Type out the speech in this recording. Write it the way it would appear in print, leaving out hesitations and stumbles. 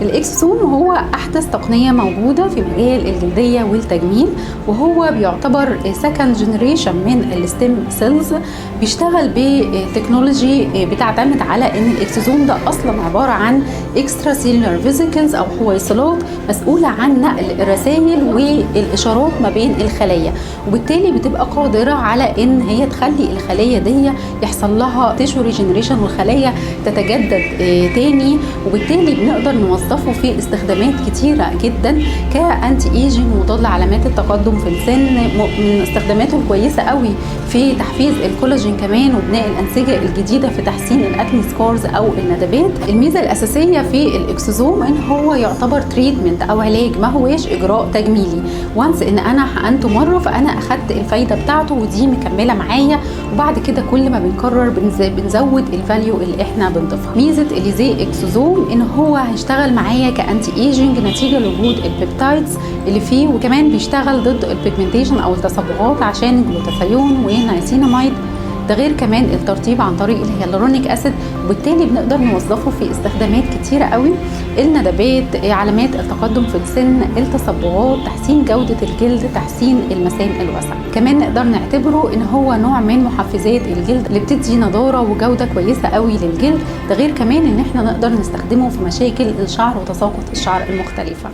الاكسسوم هو احدث تقنيه موجوده في مجال الجلديه والتجميل، وهو بيعتبر سكند جنريشن من الستيم سيلز. بيشتغل بتكنولوجي بتعتمد على ان الاكسسوم ده اصلا عباره عن اكسترا سيلولار فيزيكلز او حويصلات مسؤوله عن نقل الرسائل والاشارات ما بين الخلايا، وبالتالي بتبقى قادره على ان هي تخلي الخليه دي يحصل لها تيشو ريجنريشن والخلايا تتجدد تاني، وبالتالي بنقدر نوظفه في استخدامات كتيره جدا كانتي ايجنج ومضاد لعلامات التقدم في السن. من استخداماته الكويسه قوي في تحفيز الكولاجين كمان وبناء الانسجه الجديده في تحسين الاكني سكارز او الندبات. الميزه الاساسيه في الاكسسوم ان هو يعتبر تريتمنت او علاج، ما هوش اجراء تجميلي. وانس ان انا حقنته مره فانا اخدت الفايده بتاعته ودي مكمله معايا، وبعد كده كل ما بنكرر بنزود الفاليو اللي احنا بنضيفها. ميزه اليزي اكسسوم ان هو هيشتغل معايا كانتي ايجنج نتيجه لوجود البيبتايدز اللي فيه، وكمان بيشتغل ضد البيجمنتيشن او التصبغات عشان جلوتاثيون ونياسيناميد. ده غير كمان الترطيب عن طريق الهيالورونيك اسيد، وبالتالي بنقدر نوظفه في استخدامات كتيره قوي: الندبات، علامات التقدم في السن، التصبغات، تحسين جوده الجلد، تحسين المسام الواسعه. كمان نقدر نعتبره ان هو نوع من محفزات الجلد اللي بتدي نضاره وجوده كويسه قوي للجلد. ده غير كمان ان احنا نقدر نستخدمه في مشاكل الشعر وتساقط الشعر المختلفه.